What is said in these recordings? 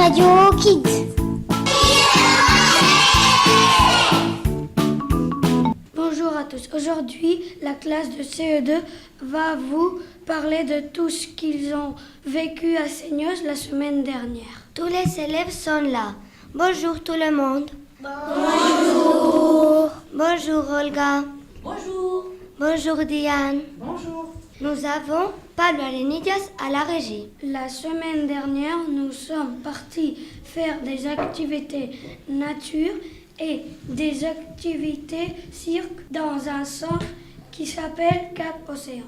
Radio Kids. Bonjour à tous. Aujourd'hui, la classe de CE2 va vous parler de tout ce qu'ils ont vécu à Seignos la semaine dernière. Tous les élèves sont là. Bonjour tout le monde. Bonjour. Bonjour Olga. Bonjour. Bonjour Diane. Bonjour. Nous avons Pablo Arenillas à la régie. La semaine dernière, nous sommes partis faire des activités nature et des activités cirque dans un centre qui s'appelle Cap Océan.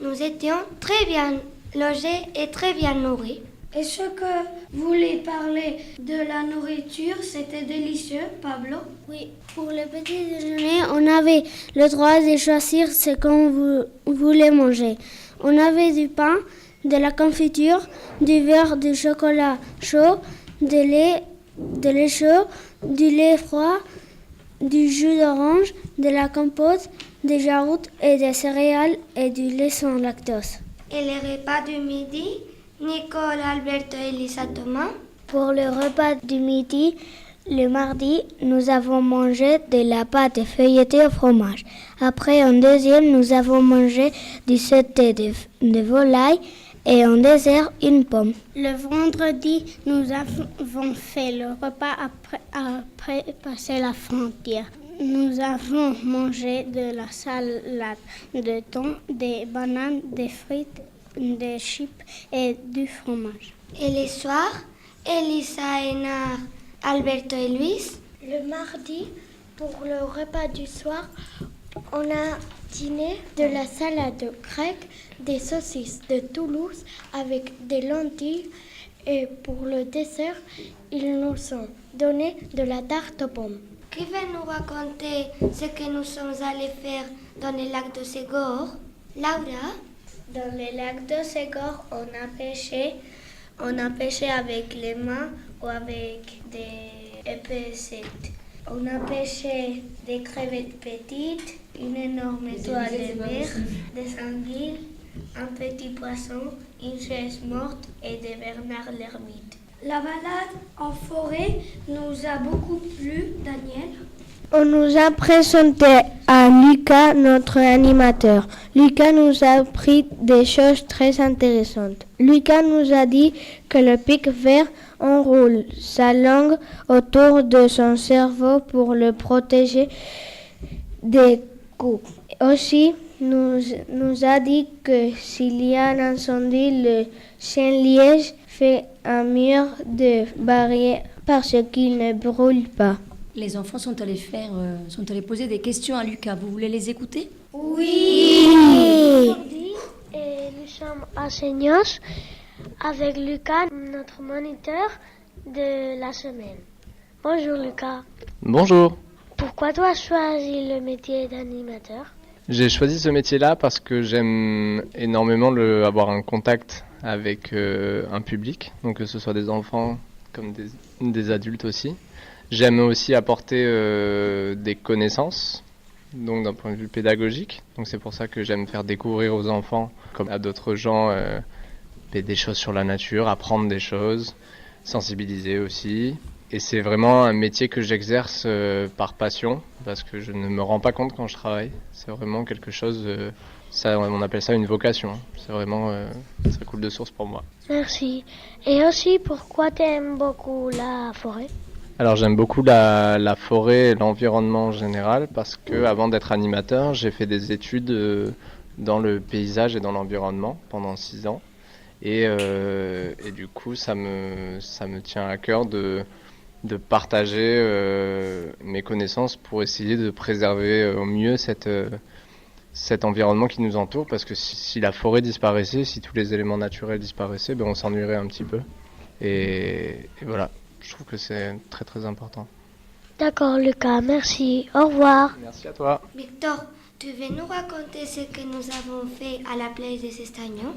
Nous étions très bien logés et très bien nourris. Est-ce que vous voulez parler de la nourriture? C'était délicieux, Pablo? Oui, pour le petit déjeuner, on avait le droit de choisir ce qu'on voulait manger. On avait du pain, de la confiture, du beurre, du chocolat chaud, de lait chaud, du lait froid, du jus d'orange, de la compote, des yaourts et des céréales et du lait sans lactose. Et les repas du midi, Nicole, Alberto et Lisa Thomas. Pour le repas du midi, le mardi, nous avons mangé de la pâte feuilletée au fromage. Après, en deuxième, nous avons mangé du sauté de volaille et en dessert, une pomme. Le vendredi, nous avons fait le repas après passer la frontière. Nous avons mangé de la salade de thon, des bananes, des frites, des chips et du fromage. Et les soirs, Elisa, Enar, Alberto et Luis. Le mardi, pour le repas du soir, on a dîné de la salade grecque, des saucisses de Toulouse avec des lentilles et pour le dessert, ils nous ont donné de la tarte aux pommes. Qui va nous raconter ce que nous sommes allés faire dans le lac de Ségor? Laura? Dans le lac de Ségor, on a pêché avec les mains ou avec des épaissettes. On a pêché des crevettes petites, une énorme étoile de mer, des anguilles, un petit poisson, une chaise morte et des bernards l'ermite. La balade en forêt nous a beaucoup plu, Daniel. On nous a présenté à Lucas, notre animateur. Lucas nous a appris des choses très intéressantes. Lucas nous a dit que le pic vert enroule sa langue autour de son cerveau pour le protéger des coups. Aussi, nous a dit que s'il y a un incendie, le chien-liège fait un mur de barrière parce qu'il ne brûle pas. Les enfants sont allés poser des questions à Lucas. Vous voulez les écouter? Oui. Et nous sommes à Seignos avec Lucas, notre moniteur de la semaine. Bonjour Lucas. Bonjour. Pourquoi tu as choisi le métier d'animateur? J'ai choisi ce métier-là parce que j'aime énormément avoir un contact avec un public, donc que ce soit des enfants comme des adultes aussi. J'aime aussi apporter des connaissances, donc d'un point de vue pédagogique. Donc c'est pour ça que j'aime faire découvrir aux enfants, comme à d'autres gens, des choses sur la nature, apprendre des choses, sensibiliser aussi. Et c'est vraiment un métier que j'exerce par passion, parce que je ne me rends pas compte quand je travaille. C'est vraiment quelque chose, on appelle ça une vocation. C'est vraiment, ça coule de source pour moi. Merci. Et aussi, pourquoi tu aimes beaucoup la forêt? Alors j'aime beaucoup la forêt et l'environnement en général, parce que avant d'être animateur, j'ai fait des études dans le paysage et dans l'environnement pendant 6 ans. Et du coup, ça me tient à cœur de partager mes connaissances pour essayer de préserver au mieux cet environnement qui nous entoure, parce que si la forêt disparaissait, si tous les éléments naturels disparaissaient, on s'ennuierait un petit peu. Et voilà, je trouve que c'est très très important. D'accord Lucas, merci. Au revoir. Merci à toi. Victor, tu veux nous raconter ce que nous avons fait à la plage des Estagnons?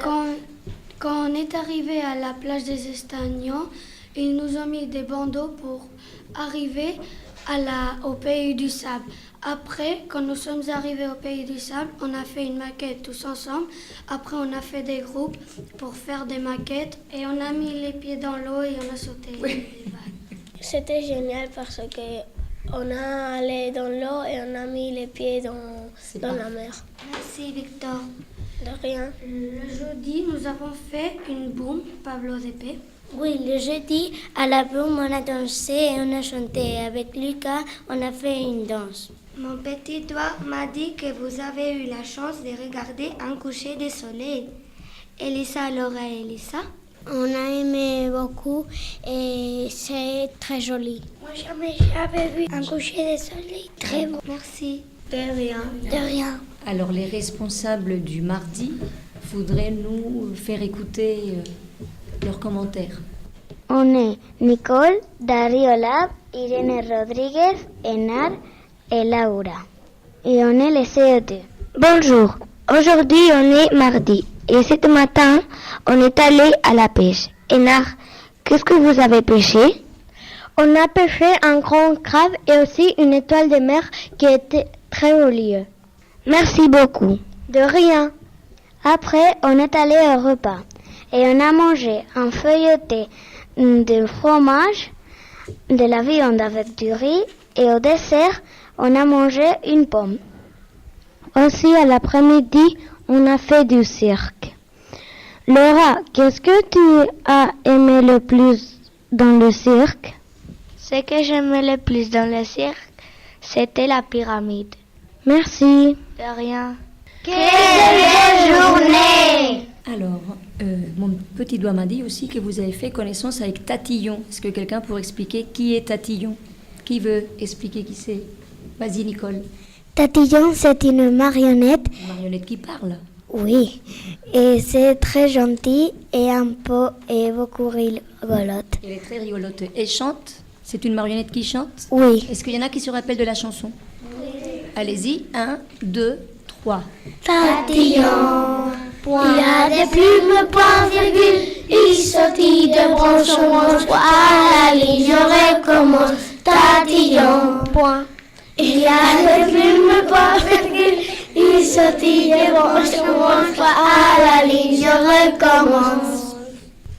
Quand on est arrivé à la plage des Estagnons, ils nous ont mis des bandeaux pour arriver au pays du sable. Après, quand nous sommes arrivés au Pays du Sable, on a fait une maquette tous ensemble. Après, on a fait des groupes pour faire des maquettes et on a mis les pieds dans l'eau et on a sauté. Oui. C'était génial parce que on a allé dans l'eau et on a mis les pieds dans la mer. Merci Victor. De rien. Le jeudi, nous avons fait une boum, Pablo d'épée. Oui, le jeudi, à la boum, on a dansé et on a chanté. Avec Lucas, on a fait une danse. Mon petit doigt m'a dit que vous avez eu la chance de regarder un coucher de soleil. Elisa, Laura et Elisa. On a aimé beaucoup et c'est très joli. Moi, jamais j'avais vu un coucher de soleil très beau. Merci. De rien. De rien. Alors les responsables du mardi voudraient nous faire écouter leurs commentaires. On est Nicole, Dario Lab, Irene Rodriguez, Enar et Laura. Et on est les CE2. Bonjour, aujourd'hui on est mardi et ce matin on est allé à la pêche. Enar, qu'est-ce que vous avez pêché? On a pêché un grand crabe et aussi une étoile de mer qui était très jolie. Merci beaucoup. De rien. Après, on est allé au repas et on a mangé un feuilleté de fromage, de la viande avec du riz et au dessert, on a mangé une pomme. Aussi, à l'après-midi, on a fait du cirque. Laura, qu'est-ce que tu as aimé le plus dans le cirque? Ce que j'aimais le plus dans le cirque, c'était la pyramide. Merci. De rien. Quelle belle journée! Alors, mon petit doigt m'a dit aussi que vous avez fait connaissance avec Tatillon. Est-ce que quelqu'un pourrait expliquer qui est Tatillon? Qui veut expliquer qui c'est? Vas-y, Nicole. Tatillon, c'est une marionnette. Une marionnette qui parle. Oui, et c'est très gentil et un peu et beaucoup rigolote. Elle est très rigolote. Elle chante? C'est une marionnette qui chante? Oui. Est-ce qu'il y en a qui se rappellent de la chanson? Oui. Allez-y, 1, 2, 3. Tatillon, il a des plumes, point virgule, il sautille de branche en branche, à la ligne je recommence. Tatillon, point. Il a des plumes, point virgule, il sautille de branche en branche, à la ligne je recommence.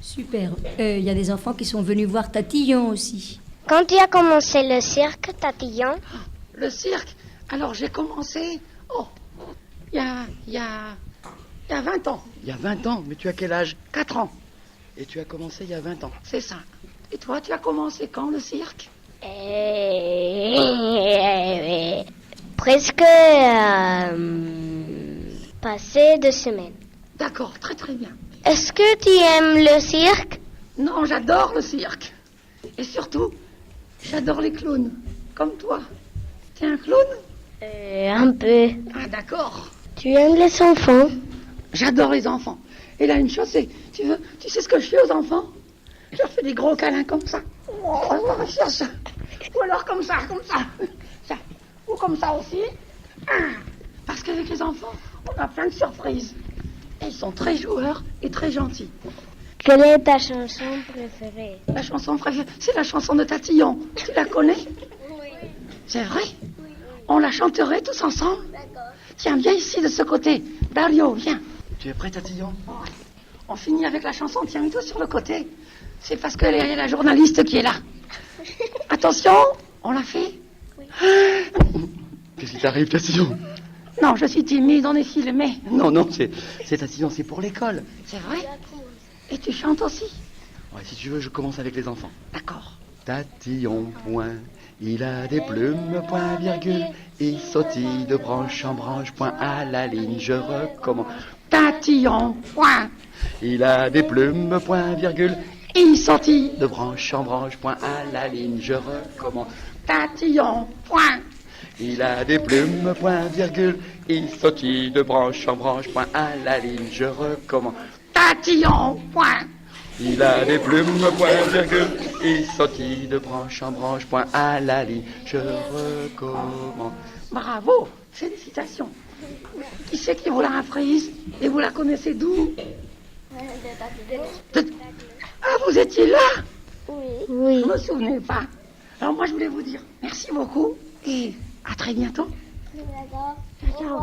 Super. Il y a des enfants qui sont venus voir Tatillon aussi. Quand tu as commencé le cirque, Tatillon? Le cirque? Alors j'ai commencé, il y a 20 ans. Il y a 20 ans? Mais tu as quel âge? 4 ans, Et tu as commencé il y a 20 ans? c'est ça. Et toi, tu as commencé quand le cirque? Presque passé 2 semaines. D'accord, très très bien. Est-ce que tu aimes le cirque? Non, j'adore le cirque. Et surtout, j'adore les clowns, comme toi. T'es un clown? Un peu. Ah d'accord. Tu aimes les enfants? J'adore les enfants. Et là, une chose, c'est, tu sais ce que je fais aux enfants? Je leur fais des gros câlins comme ça. Ou alors comme ça. Ça. Ou comme ça aussi. Parce qu'avec les enfants, on a plein de surprises. Et ils sont très joueurs et très gentils. Quelle est ta chanson préférée? La chanson préférée, c'est la chanson de Tatillon. Tu la connais? Oui. C'est vrai? Oui. On la chanterait tous ensemble? D'accord. Tiens, viens ici de ce côté. Dario, viens. Tu es prêt, Tatillon? On finit avec la chanson, tiens-toi sur le côté. C'est parce qu'il y a la journaliste qui est là. Attention, on l'a fait? Oui. Qu'est-ce qui t'arrive, Tatillon? Non, je suis timide, on est filmé. Non, c'est Tatillon, c'est pour l'école. C'est vrai? Et tu chantes aussi? Ouais, si tu veux, je commence avec les enfants. D'accord. Tatillon, point, il a des plumes, point, virgule, il sautille de branche en branche, point, à la ligne, je recommence. Tatillon, point. Il a des plumes, point, virgule, Il sautille. de branche en branche, point, à la ligne, je recommence. Tatillon, point. Il a des plumes, point, virgule, il sautille de branche en branche, point, à la ligne, je recommence. Tatillon, point. Il a des plumes, point, virgule, il sautille de branche en branche, point, à la ligne, je recommence. Bravo, félicitations. Qui c'est qui vous l'a apprise? Et vous la connaissez d'où? Ah, vous étiez là? Oui. Je me souvenais pas. Alors moi, je voulais vous dire merci beaucoup. Et À très bientôt. Ciao, ciao.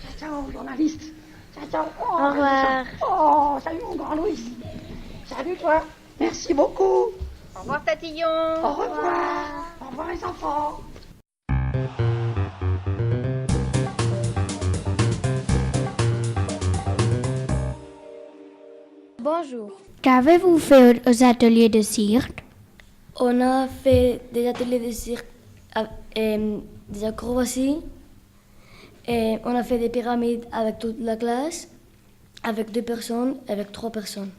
Ciao, ciao, journaliste. Ciao, ciao. Oh, Au revoir. Oh, salut mon grand Louis. Salut toi. Merci beaucoup. Au revoir, Tatillon. Au revoir. Au revoir les enfants. Bonjour. Qu'avez-vous fait aux ateliers de cirque? On a fait des ateliers de cirque, des acrobaties, et on a fait des pyramides avec toute la classe, avec 2 personnes, avec 3 personnes.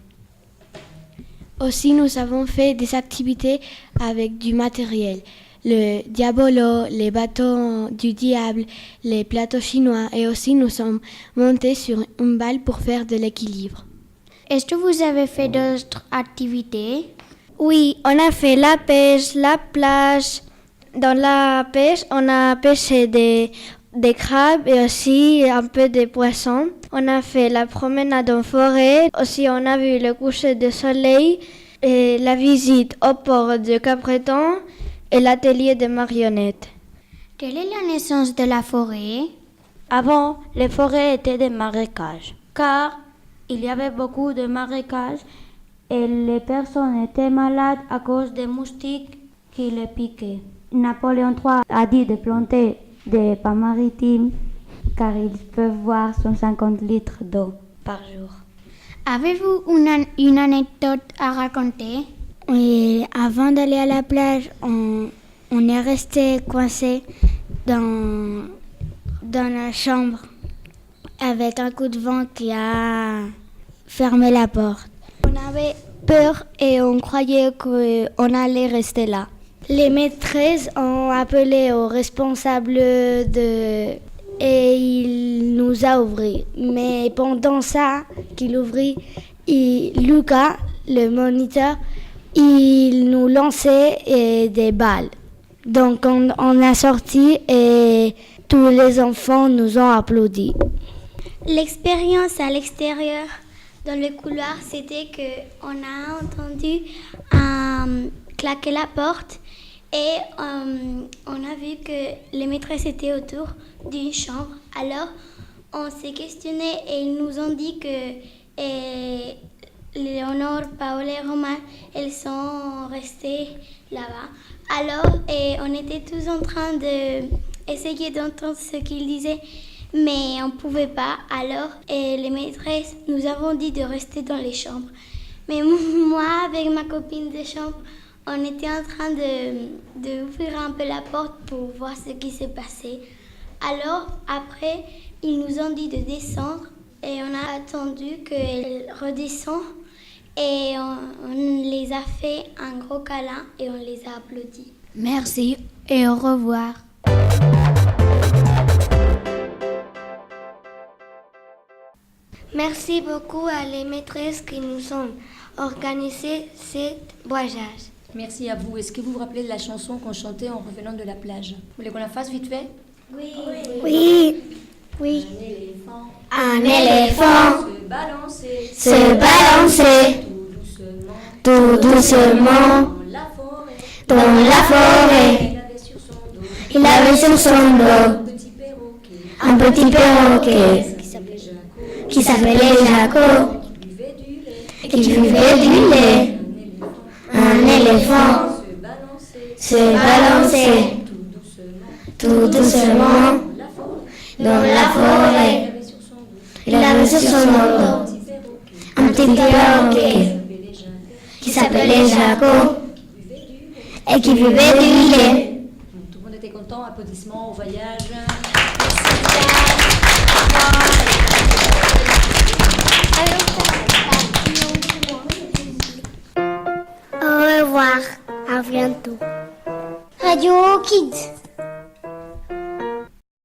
Aussi, nous avons fait des activités avec du matériel. Le diabolo, les bâtons du diable, les plateaux chinois et aussi nous sommes montés sur une balle pour faire de l'équilibre. Est-ce que vous avez fait d'autres activités? Oui, on a fait la pêche, la plage. Dans la pêche, on a pêché des crabes et aussi un peu de poissons. On a fait la promenade en forêt. Aussi, on a vu le coucher de soleil et la visite au port de Capbreton et l'atelier de marionnettes. Quelle est la naissance de la forêt? Avant, les forêts étaient des marécages, car il y avait beaucoup de marécages et les personnes étaient malades à cause des moustiques qui les piquaient. Napoléon III a dit de planter des pas maritimes car ils peuvent boire 150 litres d'eau par jour. Avez-vous une anecdote à raconter? Oui, avant d'aller à la plage, on est resté coincé dans la chambre avec un coup de vent qui a fermé la porte. On avait peur et on croyait qu'on allait rester là. Les maîtresses ont appelé au responsable et il nous a ouvert. Mais pendant ça qu'il ouvrit, Lucas, le moniteur, il nous lançait des balles. Donc on a sorti et tous les enfants nous ont applaudi. L'expérience à l'extérieur, dans le couloir, c'était qu'on a entendu claquer la porte et on a vu que les maîtresses étaient autour d'une chambre. Alors, on s'est questionné et ils nous ont dit que Léonore, Paola et Romain, elles sont restées là-bas. Alors, on était tous en train d'essayer d'entendre ce qu'ils disaient, mais on ne pouvait pas. Alors, les maîtresses nous avons dit de rester dans les chambres. Mais moi, avec ma copine de chambre, on était en train d'ouvrir un peu la porte pour voir ce qui s'est passé. Alors, après, ils nous ont dit de descendre et on a attendu qu'elles redescendent et on les a fait un gros câlin et on les a applaudis. Merci et au revoir. Merci beaucoup à les maîtresses qui nous ont organisé ce voyage. Merci à vous. Est-ce que vous vous rappelez de la chanson qu'on chantait en revenant de la plage? Vous voulez qu'on la fasse vite fait? Oui. Oui. Oui. Un éléphant Se balancer tout doucement dans la forêt. Il avait sur son dos un petit perroquet qui s'appelait Jaco et qui buvait du lait. Un éléphant se balançait tout doucement dans la forêt. Il avait sur son dos un petit perroquet qui s'appelait Jaco et qui buvait du lait. Tout le monde était content. Applaudissements au voyage. Au revoir, à bientôt. Radio Kids.